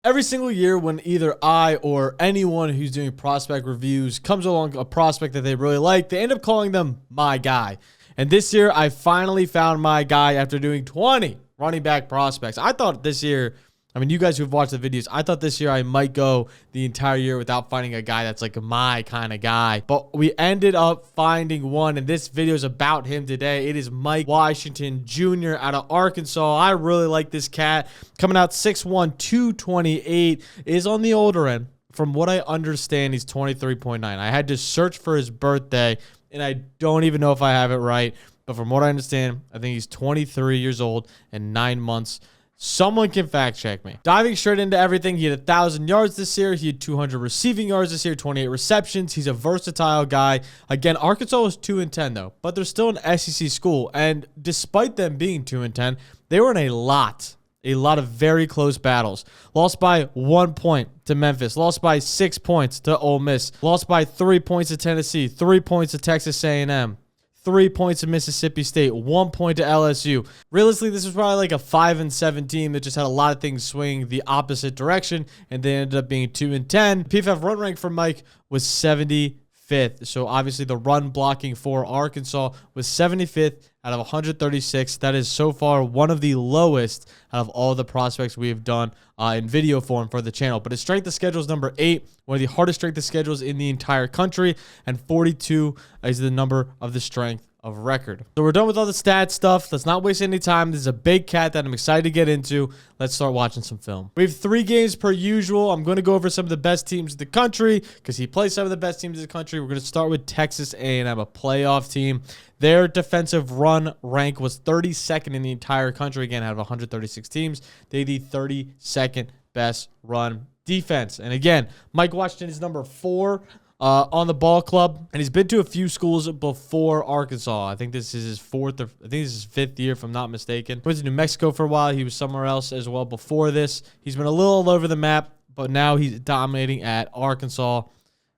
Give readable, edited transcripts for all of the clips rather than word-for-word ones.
Every single year when either I or anyone who's doing prospect reviews comes along a prospect that they really like, they end up calling them my guy. And this year, I finally found my guy after doing 20 running back prospects. I thought this year, I mean, you guys who've watched the videos, I thought this year I might go the entire year without finding a guy that's like my kind of guy. But we ended up finding one, and this video is about him today. It is Mike Washington Jr. out of Arkansas. I really like this cat. Coming out 6'1", 228, is on the older end. From what I understand, he's 23.9. I had to search for his birthday, and I don't even know if I have it right. But from what I understand, I think he's 23 years old and 9 months. Someone can fact check me. Diving straight into everything, he had 1,000 yards this year. He had 200 receiving yards this year, 28 receptions. He's a versatile guy. Again, Arkansas was 2-10 though, but they're still an SEC school. And despite them being 2-10, they were in a lot of very close battles. Lost by 1 point to Memphis. Lost by 6 points to Ole Miss. Lost by 3 points to Tennessee. 3 points to Texas A&M. 3 points to Mississippi State, 1 point to LSU. Realistically, this was probably like a 5-7 team that just had a lot of things swing the opposite direction, and they ended up being 2-10. PFF run rank for Mike was 75th. So obviously the run blocking for Arkansas was 75th out of 136. That is so far one of the lowest out of all the prospects we have done in video form for the channel. But his strength of schedule is number 8, one of the hardest strength of schedules in the entire country, and 42 is the number of the strength of record. So we're done with all the stat stuff. Let's not waste any time. This is a big cat that I'm excited to get into. Let's start watching some film. We have 3 games per usual. I'm going to go over some of the best teams in the country because he plays some of the best teams in the country. We're going to start with Texas A&M, a playoff team. Their defensive run rank was 32nd in the entire country. Again, out of 136 teams, they the 32nd best run defense. And again, Mike Washington is number 4 on the ball club, and he's been to a few schools before Arkansas. I think this is his 4th, or I think this is his 5th year, if I'm not mistaken. He was in New Mexico for a while. He was somewhere else as well before this. He's been a little all over the map, but now he's dominating at Arkansas.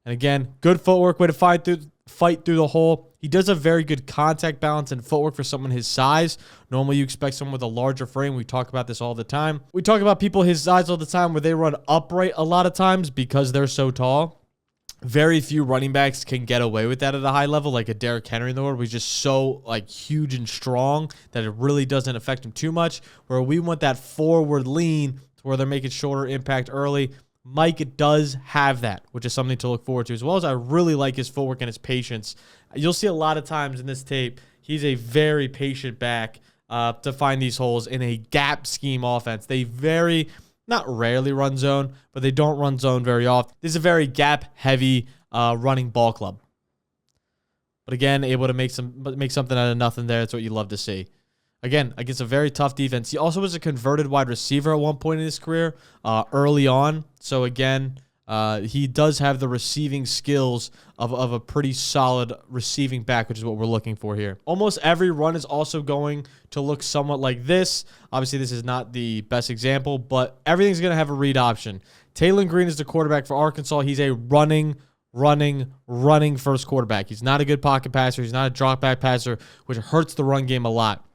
And again, good footwork, way to fight through the hole. He does have very good contact balance and footwork for someone his size. Normally, you expect someone with a larger frame. We talk about this all the time. We talk about people his size all the time where they run upright a lot of times because they're so tall. Very few running backs can get away with that at a high level, like a Derrick Henry in the world. He's just so like huge and strong that it really doesn't affect him too much. Where we want that forward lean to where they're making shorter impact early. Mike does have that, which is something to look forward to, as well as I really like his footwork and his patience. You'll see a lot of times in this tape, he's a very patient back to find these holes in a gap scheme offense. They not rarely run zone, but they don't run zone very often. This is a very gap-heavy running ball club. But again, able to make something out of nothing there. That's what you love to see. Again, against a very tough defense. He also was a converted wide receiver at one point in his career early on. So again, he does have the receiving skills of a pretty solid receiving back, which is what we're looking for here. Almost every run is also going to look somewhat like this. Obviously, this is not the best example, but everything's going to have a read option. Taylor Green is the quarterback for Arkansas. He's a running first quarterback. He's not a good pocket passer. He's not a drop back passer, which hurts the run game a lot.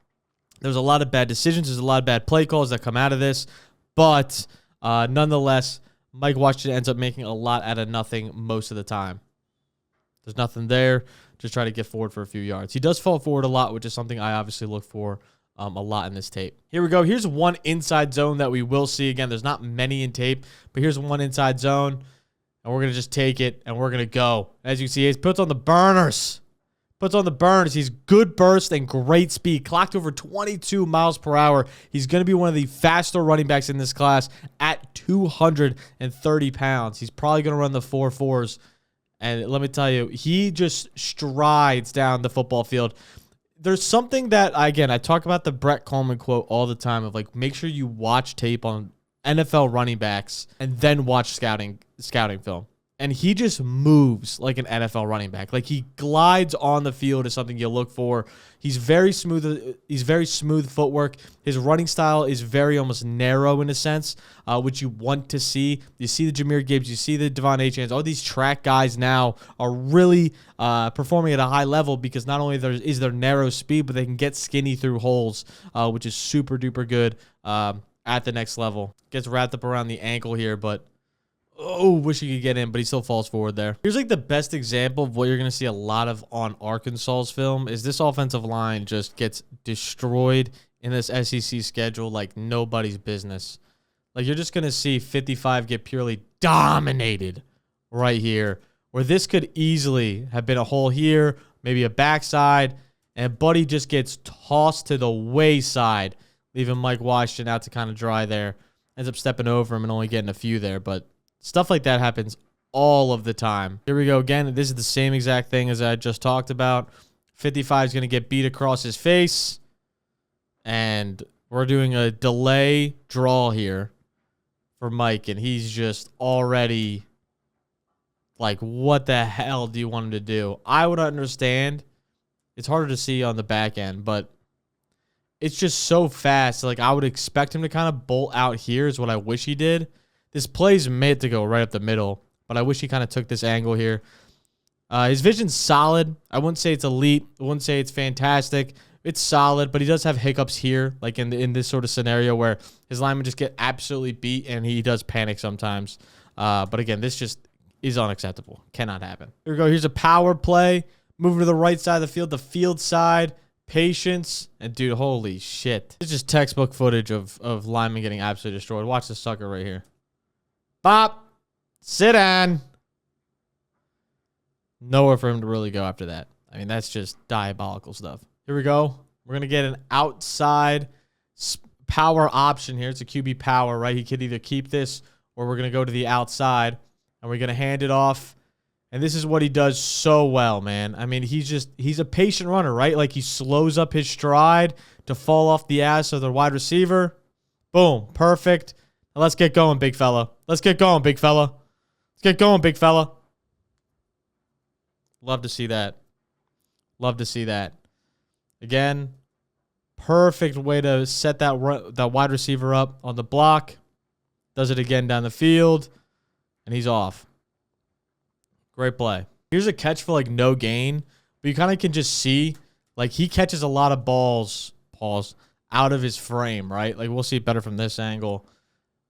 There's a lot of bad decisions. There's a lot of bad play calls that come out of this. But nonetheless, Mike Washington ends up making a lot out of nothing most of the time. There's nothing there. Just try to get forward for a few yards. He does fall forward a lot, which is something I obviously look for a lot in this tape. Here we go. Here's one inside zone that we will see. Again, there's not many in tape, but here's one inside zone. And we're going to just take it, and we're going to go. As you see, he puts on the burners. He's good burst and great speed. Clocked over 22 miles per hour. He's going to be one of the faster running backs in this class at 230 pounds. He's probably going to run the 4.4s. And let me tell you, he just strides down the football field. There's something that, again, I talk about the Brett Coleman quote all the time of like, make sure you watch tape on NFL running backs and then watch scouting film. And he just moves like an NFL running back. Like he glides on the field is something you look for. He's very smooth. He's very smooth footwork. His running style is very almost narrow in a sense, which you want to see. You see the Jahmyr Gibbs. You see the Devon Achans. All these track guys now are really performing at a high level because not only is there narrow speed, but they can get skinny through holes, which is super duper good. at the next level. Gets wrapped up around the ankle here, but oh, wish he could get in, but he still falls forward there. Here's like the best example of what you're going to see a lot of on Arkansas's film is this offensive line just gets destroyed in this SEC schedule like nobody's business. Like you're just going to see 55 get purely dominated right here, where this could easily have been a hole here, maybe a backside, and Buddy just gets tossed to the wayside, leaving Mike Washington out to kind of dry there. Ends up stepping over him and only getting a few there, but stuff like that happens all of the time. Here we go again. This is the same exact thing as I just talked about. 55 is going to get beat across his face, and we're doing a delay draw here for Mike, and he's just already like, what the hell do you want him to do? I would understand. It's harder to see on the back end, but it's just so fast. Like, I would expect him to kind of bolt out here is what I wish he did. This play's meant to go right up the middle, but I wish he kind of took this angle here. His vision's solid. I wouldn't say it's elite. I wouldn't say it's fantastic. It's solid, but he does have hiccups here, like in this sort of scenario where his linemen just get absolutely beat and he does panic sometimes. But again, this just is unacceptable. Cannot happen. Here we go. Here's a power play. Moving to the right side of the field side. Patience. And, dude, holy shit. This is just textbook footage of linemen getting absolutely destroyed. Watch this sucker right here. Bop. Sit down. Nowhere for him to really go after that. I mean, that's just diabolical stuff. Here we go. We're going to get an outside power option here. It's a QB power, right? He could either keep this or we're going to go to the outside. And we're going to hand it off. And this is what he does so well, man. I mean, he's a patient runner, right? Like, he slows up his stride to fall off the ass of the wide receiver. Boom. Perfect. Now let's get going, big fella. Let's get going, big fella. Let's get going, big fella. Love to see that. Love to see that. Again, perfect way to set that wide receiver up on the block. Does it again down the field. And he's off. Great play. Here's a catch for like no gain, but you kind of can just see like he catches a lot of balls out of his frame, right? Like we'll see it better from this angle.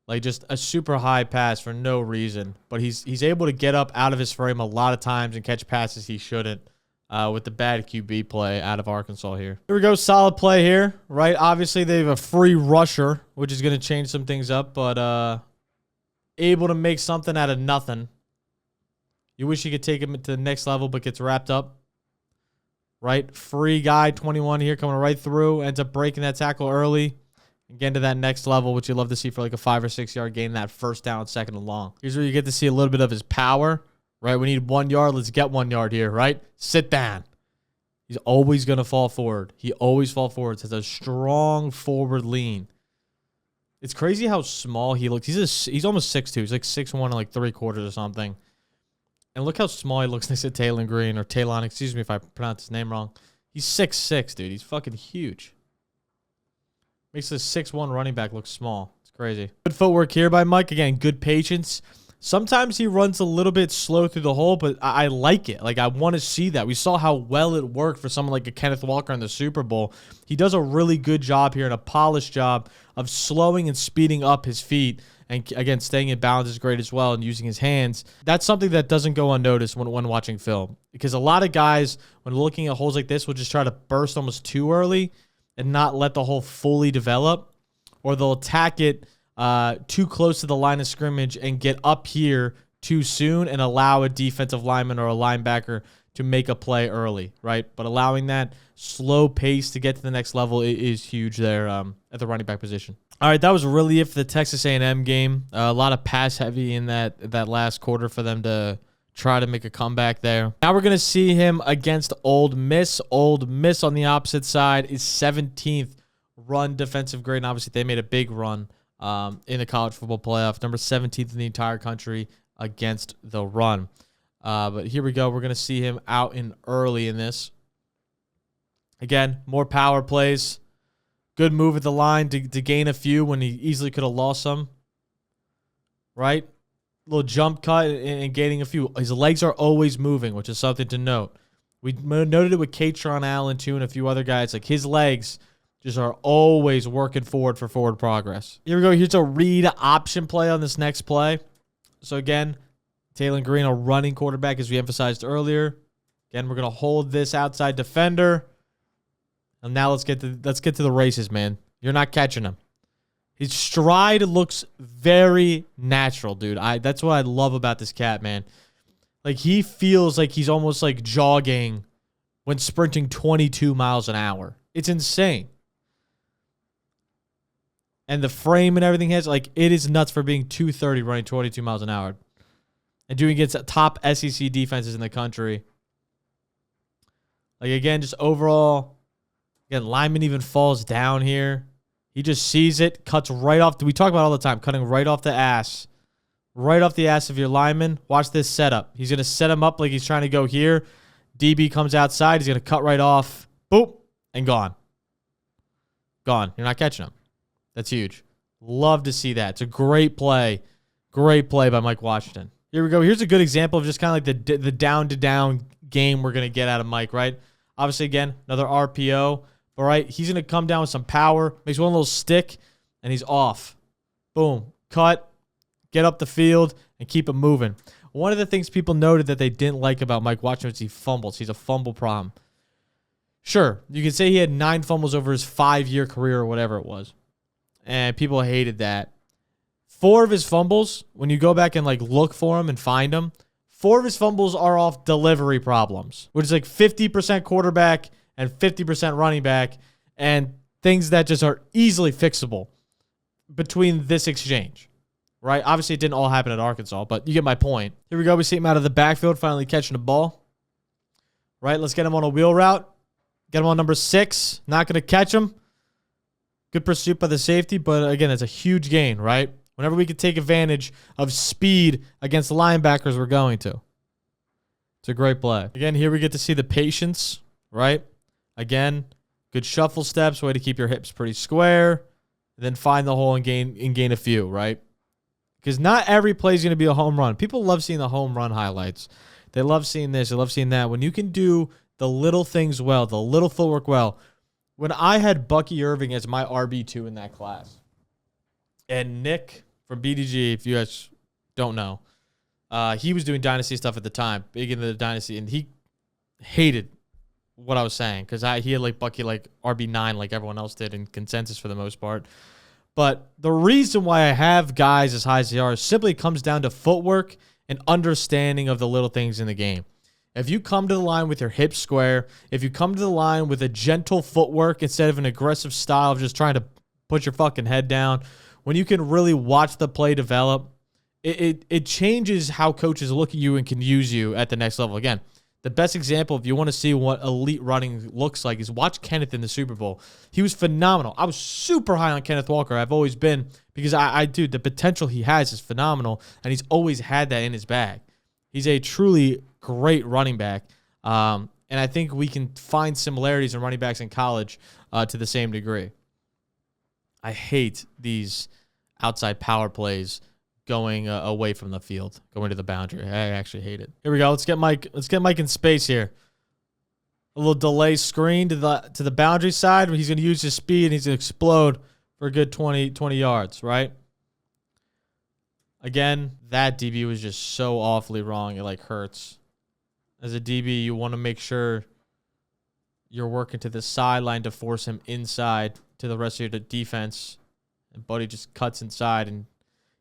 Like just a super high pass for no reason, but he's able to get up out of his frame a lot of times and catch passes he shouldn't with the bad QB play out of Arkansas here. Here we go. Solid play here, right? Obviously they have a free rusher, which is going to change some things up, but able to make something out of nothing. You wish you could take him to the next level, but gets wrapped up. Right? Free guy, 21 here, coming right through. Ends up breaking that tackle early. And getting to that next level, which you love to see for like a 5 or 6 yard gain, that first down, second and long. Here's where you get to see a little bit of his power. Right? We need 1 yard. Let's get 1 yard here, right? Sit down. He's always going to fall forward. He always falls forward. Has a strong forward lean. It's crazy how small he looks. He's almost 6'2". He's like 6'1" and like 3/4 or something. And look how small he looks next to Talon Green, or Talon, excuse me if I pronounce his name wrong. He's 6'6", dude. He's fucking huge. Makes this 6'1" running back look small. It's crazy. Good footwork here by Mike. Again, good patience. Sometimes he runs a little bit slow through the hole, but I like it. Like, I want to see that. We saw how well it worked for someone like a Kenneth Walker in the Super Bowl. He does a really good job here and a polished job of slowing and speeding up his feet. And, again, staying in balance is great as well and using his hands. That's something that doesn't go unnoticed when watching film. Because a lot of guys, when looking at holes like this, will just try to burst almost too early and not let the hole fully develop. Or they'll attack it too close to the line of scrimmage and get up here too soon and allow a defensive lineman or a linebacker to make a play early, right? But allowing that slow pace to get to the next level is huge there at the running back position. All right, that was really it for the Texas A&M game. A lot of pass heavy in that last quarter for them to try to make a comeback there. Now we're going to see him against Ole Miss. Ole Miss on the opposite side is 17th run defensive grade. And obviously, they made a big run in the college football playoff. Number 17th in the entire country against the run. But here we go. We're going to see him out in early in this. Again, more power plays. Good move at the line to gain a few when he easily could have lost some. Right? Little jump cut and gaining a few. His legs are always moving, which is something to note. We noted it with Katron Allen, too, and a few other guys. Like, his legs just are always working forward for forward progress. Here we go. Here's a read option play on this next play. So again, Taylor Green, a running quarterback, as we emphasized earlier. Again, we're gonna hold this outside defender. And now let's get to the races, man. You're not catching him. His stride looks very natural, dude. That's what I love about this cat, man. Like, he feels like he's almost like jogging when sprinting 22 miles an hour. It's insane. And the frame and everything has, like, it is nuts for being 230 running 22 miles an hour. And doing against top SEC defenses in the country. Like, again, just overall, again, lineman even falls down here. He just sees it, cuts right off. We talk about it all the time, cutting right off the ass. Right off the ass of your lineman. Watch this setup. He's going to set him up like he's trying to go here. DB comes outside. He's going to cut right off. Boop. And gone. Gone. You're not catching him. That's huge. Love to see that. It's a great play. Great play by Mike Washington. Here we go. Here's a good example of just kind of like the down-to-down game we're going to get out of Mike, right? Obviously, again, another RPO. All right, he's going to come down with some power. Makes one little stick, and he's off. Boom. Cut. Get up the field, and keep it moving. One of the things people noted that they didn't like about Mike Washington is he fumbles. He's a fumble problem. Sure, you could say he had 9 fumbles over his 5-year career or whatever it was. And people hated that. 4 of his fumbles, when you go back and like look for them and find them, 4 of his fumbles are off delivery problems, which is like 50% quarterback and 50% running back, and things that just are easily fixable between this exchange, right? Obviously, it didn't all happen at Arkansas, but you get my point. Here we go. We see him out of the backfield, finally catching the ball, right? Let's get him on a wheel route. Get him on number 6. Not going to catch him. Good pursuit by the safety, but again, it's a huge gain, right? Whenever we could take advantage of speed against the linebackers, we're going to. It's a great play. Again, here we get to see the patience, right? Again, good shuffle steps, way to keep your hips pretty square. Then find the hole and gain a few, right? Because not every play is going to be a home run. People love seeing the home run highlights. They love seeing this. They love seeing that. When you can do the little things well, the little footwork well. When I had Bucky Irving as my RB2 in that class, and Nick from BDGE, if you guys don't know, he was doing Dynasty stuff at the time, big into the Dynasty, and he hated what I was saying because he had like Bucky like RB9 like everyone else did in consensus for the most part. But the reason why I have guys as high as they are simply comes down to footwork and understanding of the little things in the game. If you come to the line with your hips square, if you come to the line with a gentle footwork instead of an aggressive style of just trying to put your fucking head down, when you can really watch the play develop, it changes how coaches look at you and can use you at the next level. Again, the best example, if you want to see what elite running looks like, is watch Kenneth in the Super Bowl. He was phenomenal. I was super high on Kenneth Walker. I've always been, because dude, the potential he has is phenomenal, and he's always had that in his bag. He's a truly great running back, and I think we can find similarities in running backs in college to the same degree. I hate these outside power plays going away from the field, going to the boundary. I actually hate it. Here we go. Let's get Mike in space here. A little delay screen to the boundary side. He's going to use his speed, and he's going to explode for a good 20 yards, right? Again, that DB was just so awfully wrong. It like hurts. As a DB, you want to make sure you're working to the sideline to force him inside to the rest of your defense. And Buddy just cuts inside and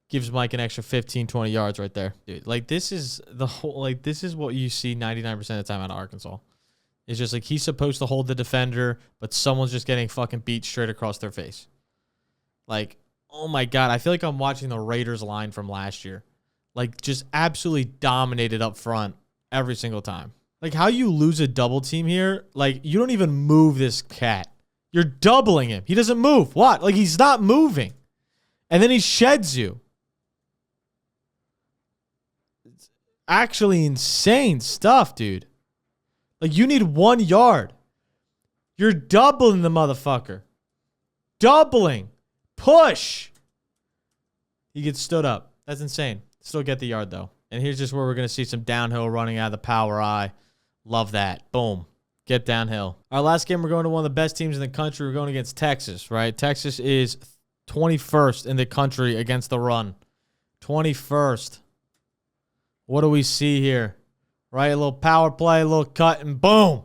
gives Mike an extra 15, 20 yards right there. Dude, like this is what you see 99% of the time out of Arkansas. It's just like he's supposed to hold the defender, but someone's just getting fucking beat straight across their face. Like, oh my God, I feel like I'm watching the Raiders line from last year. Like, just absolutely dominated up front every single time. Like, how you lose a double team here, like, you don't even move this cat. You're doubling him. He doesn't move. What? Like, he's not moving. And then he sheds you. It's actually insane stuff, dude. Like, you need 1 yard. You're doubling the motherfucker. Doubling. Push. He gets stood up. That's insane. Still get the yard, though. And here's just where we're going to see some downhill running out of the power eye. Love that. Boom. get downhill. Our last game, we're going to one of the best teams in the country. We're going against Texas, right? Texas is 21st in the country against the run. 21st. What do we see here? Right? A little power play, a little cut, and boom.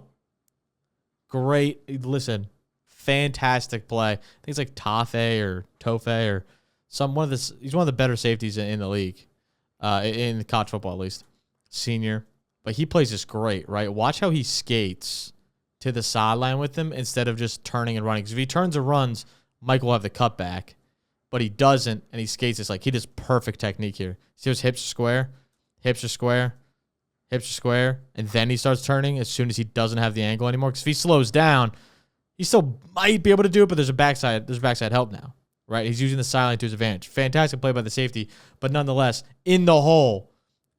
Great. Listen, fantastic play. I think it's like Tofe or he's one of the better safeties in the league. In college football, at least. Senior. But he plays this great, right? Watch how he skates to the sideline with him instead of just turning and running. Because if he turns and runs, Mike will have the cutback. But he doesn't, and he skates. It's like he does perfect technique here. See his hips are square? Hips are square. Hips are square. And then he starts turning as soon as he doesn't have the angle anymore. Because if he slows down, he still might be able to do it, but there's backside help now. Right? He's using the sideline to his advantage. Fantastic play by the safety. But nonetheless, in the hole.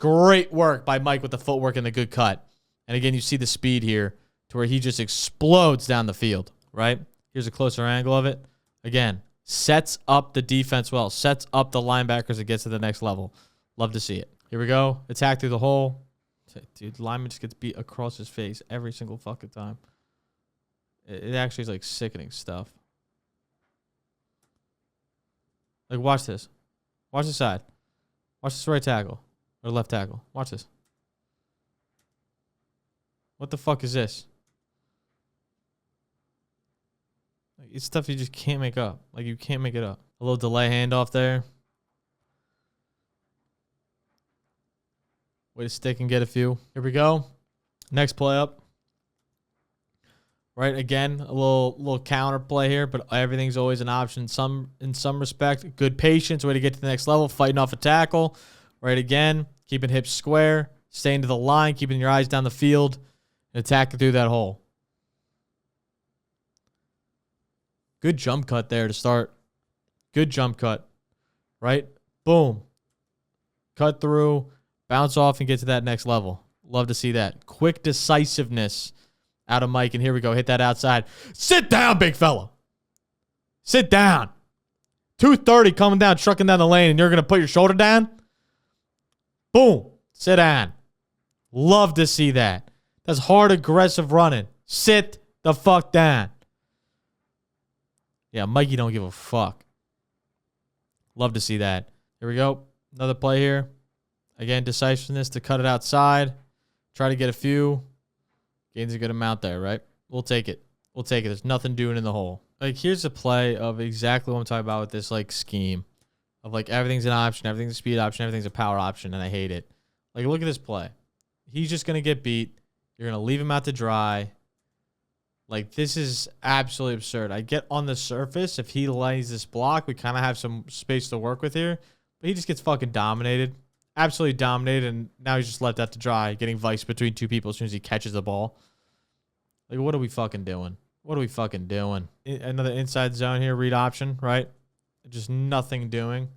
Great work by Mike with the footwork and the good cut. And again, you see the speed here to where he just explodes down the field. Right? Here's a closer angle of it. Again. Sets up the defense well. Sets up the linebackers and gets to the next level. Love to see it. Here we go. Attack through the hole. Dude, lineman just gets beat across his face every single fucking time. It actually is like sickening stuff. Like, watch this. Watch the side. Watch this right tackle. Or left tackle. Watch this. What the fuck is this? It's stuff you just can't make up. Like, you can't make it up. A little delay handoff there. Way to stick and get a few. Here we go. Next play up. Right, again, a little counter play here, but everything's always an option in some respect. Good patience, way to get to the next level. Fighting off a tackle. Right, again, keeping hips square. Staying to the line, keeping your eyes down the field. And attacking through that hole. Good jump cut there to start. Good jump cut. Right? Boom. Cut through. Bounce off and get to that next level. Love to see that. Quick decisiveness out of Mike. And here we go. Hit that outside. Sit down, big fella. Sit down. 230 coming down, trucking down the lane, and you're going to put your shoulder down? Boom. Sit down. Love to see that. That's hard, aggressive running. Sit the fuck down. Yeah, Mikey don't give a fuck. Love to see that. Here we go. Another play here. Again, decisiveness to cut it outside. Try to get a few. Gains a good amount there, right? We'll take it. We'll take it. There's nothing doing in the hole. Like, here's a play of exactly what I'm talking about with this, like, scheme. Of, like, everything's an option. Everything's a speed option. Everything's a power option, and I hate it. Like, look at this play. He's just going to get beat. You're going to leave him out to dry. Like, this is absolutely absurd. I get on the surface, if he lays this block, we kind of have some space to work with here. But he just gets fucking dominated. Absolutely dominated, and now he's just left out to dry, getting vice between two people as soon as he catches the ball. Like, what are we fucking doing? What are we fucking doing? Another inside zone here, read option, right? Just nothing doing.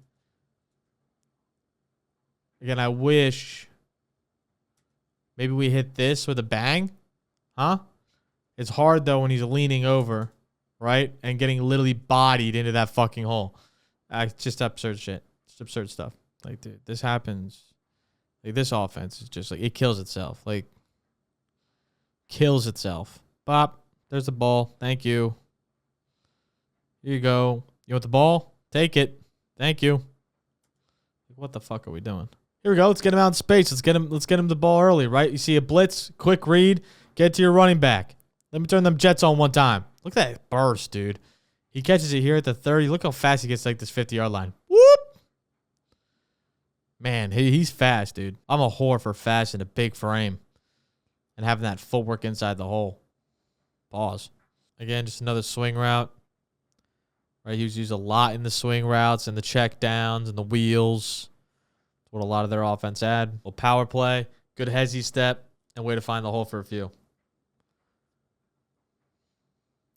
Again, I wish maybe we hit this with a bang. Huh? It's hard, though, when he's leaning over, right? And getting literally bodied into that fucking hole. It's just absurd shit. It's absurd stuff. Like, dude, this happens. Like, this offense is just, like, it kills itself. Like, kills itself. Bop. There's the ball. Thank you. Here you go. You want the ball? Take it. Thank you. What the fuck are we doing? Here we go. Let's get him out in space. Let's get him the ball early, right? You see a blitz, quick read, get to your running back. Let me turn them jets on one time. Look at that burst, dude. He catches it here at the 30. Look how fast he gets to, like, this 50-yard line. Whoop! Man, he's fast, dude. I'm a whore for fast and a big frame. And having that footwork inside the hole. Pause. Again, just another swing route. Right, he was used a lot in the swing routes and the check downs and the wheels. That's what a lot of their offense had. Well, power play, good hezzy step, and way to find the hole for a few.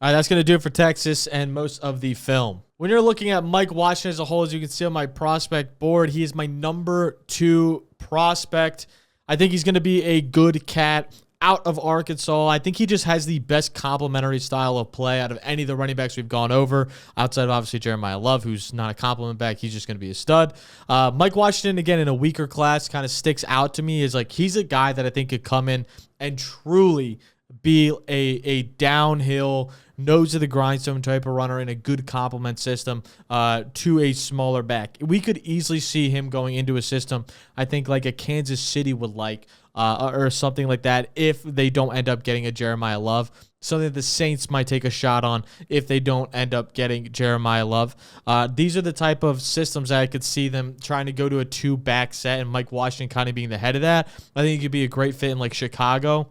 All right, that's going to do it for Texas and most of the film. When you're looking at Mike Washington as a whole, as you can see on my prospect board, he is my number 2 prospect. I think he's going to be a good cat out of Arkansas. I think he just has the best complementary style of play out of any of the running backs we've gone over, outside of obviously Jeremiah Love, who's not a compliment back. He's just going to be a stud. Mike Washington, again, in a weaker class, kind of sticks out to me as, like, he's a guy that I think could come in and truly be a downhill, nose to the grindstone type of runner in a good complement system to a smaller back. We could easily see him going into a system I think like a Kansas City would like, or something like that if they don't end up getting a Jeremiah Love. Something that the Saints might take a shot on if they don't end up getting Jeremiah Love. These are the type of systems that I could see them trying to go to a 2-back set and Mike Washington kind of being the head of that. I think it could be a great fit in like Chicago.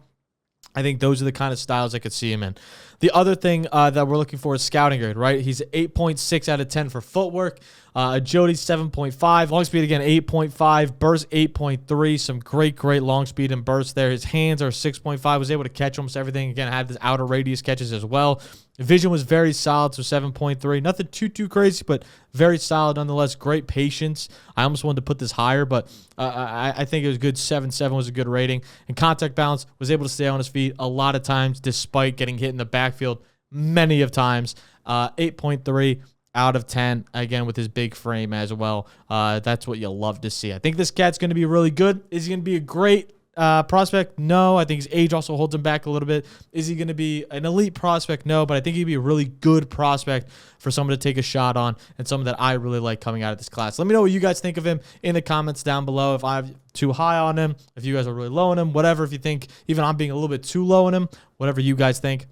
I think those are the kind of styles I could see him in. The other thing that we're looking for is scouting grade, right? He's 8.6 out of 10 for footwork. Agility 7.5. Long speed, again, 8.5. Burst, 8.3. Some great long speed and burst there. His hands are 6.5. Was able to catch almost everything. Again, had this outer radius catches as well. Vision was very solid, so 7.3. Nothing too crazy, but very solid nonetheless. Great patience. I almost wanted to put this higher, but I think it was good. 7.7 was a good rating. And contact balance, was able to stay on his feet a lot of times despite getting hit in the backfield many of times. 8.3 out of 10, again, with his big frame as well. That's what you love to see. I think this cat's going to be really good. Is he going to be a great prospect? No. I think his age also holds him back a little bit. Is he going to be an elite prospect? No, but I think he'd be a really good prospect for someone to take a shot on and someone that I really like coming out of this class. Let me know what you guys think of him in the comments down below. If I'm too high on him, if you guys are really low on him, whatever. If you think even I'm being a little bit too low on him, whatever you guys think.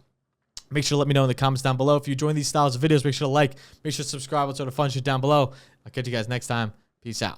Make sure to let me know in the comments down below. If you enjoy these styles of videos, make sure to like, make sure to subscribe. What sort of fun shit down below. I'll catch you guys next time. Peace out.